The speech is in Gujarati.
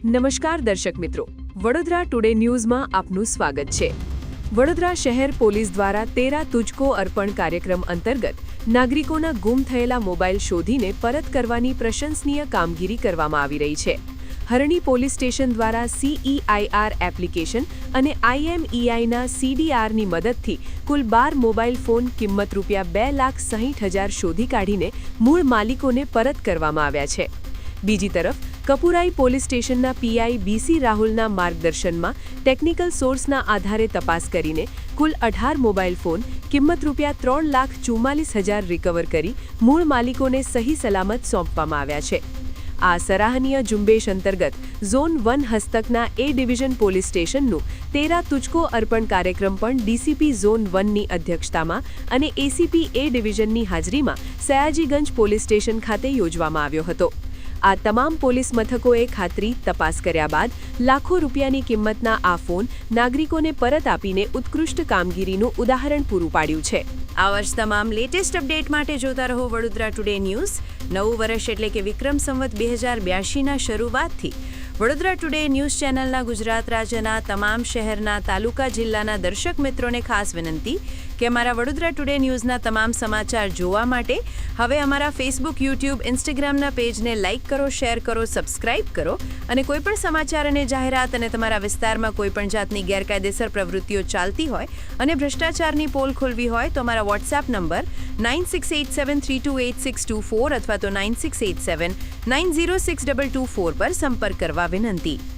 નમસ્કાર દર્શક મિત્રો, વડોદરા ટુડે ન્યૂઝમાં આપનું સ્વાગત છે। વડોદરા શહેર પોલીસ દ્વારા તેરા તુજકો અર્પણ કાર્યક્રમ અંતર્ગત નાગરિકોના ગુમ થયેલા મોબાઈલ શોધીને પરત કરવાની પ્રશંસનીય કામગીરી કરવામાં આવી રહી છે। હરણી પોલીસ સ્ટેશન દ્વારા CEIR એપ્લિકેશન અને IMEIના CDRની મદદથી કુલ 12 મોબાઈલ ફોન કિંમત ₹2,60,000 શોધી કાઢીને મૂળ માલિકોને પરત કરવામાં આવ્યા છે। બીજી તરફ કપુરાઈ પોલીસ સ્ટેશનના PI BC રાહુલના માર્ગદર્શનમાં ટેકનિકલ સોર્સના આધારે તપાસ કરીને કુલ 18 મોબાઈલ ફોન કિંમત ₹3,44,000 રિકવર કરી મૂળ માલિકોને સહી સલામત સોંપવામાં આવ્યા છે। આ સરાહનીય ઝુંબેશ અંતર્ગત ઝોન 1 હસ્તકના A ડિવિઝન પોલીસ સ્ટેશનનું તેરા તુજકો અર્પણ કાર્યક્રમ પણ DCP ઝોન 1ની અધ્યક્ષતામાં અને ACP A ડિવિઝનની હાજરીમાં સયાજીગંજ પોલીસ સ્ટેશન ખાતે યોજવામાં આવ્યો હતો। આ તમામ પોલીસ મથકોએ ખાતરી તપાસ કર્યા બાદ લાખો રૂપિયાની કિંમતના આ ફોન નાગરિકોને પરત આપીને ઉત્કૃષ્ટ કામગીરીનું ઉદાહરણ પૂરું પાડ્યું છે। આ વર્ષ તમામ લેટેસ્ટ અપડેટ માટે જોતા રહો વડોદરા ટુડે ન્યૂઝ। નવું વર્ષ એટલે કે વિક્રમ સંવત 2082ના શરૂઆતથી વડોદરા ટુડે ન્યૂઝ ચેનલના ગુજરાત રાજ્યના તમામ શહેરના તાલુકા જિલ્લાના દર્શક મિત્રોને ખાસ વિનંતી કે અમારા વડોદરા ટુડે ન્યૂઝના તમામ સમાચાર જોવા માટે હવે અમારા ફેસબુક, યુટ્યુબ, ઇન્સ્ટાગ્રામના પેજને લાઇક કરો, શેર કરો, સબસ્ક્રાઇબ કરો અને કોઈપણ સમાચાર અને જાહેરાત અને તમારા વિસ્તારમાં કોઈપણ જાતની ગેરકાયદેસર પ્રવૃત્તિઓ ચાલતી હોય અને ભ્રષ્ટાચારની પોલ ખોલવી હોય તો અમારા વોટ્સએપ નંબર 9687328624 અથવા તો 9687906224 પર સંપર્ક કરવા વિનંતી।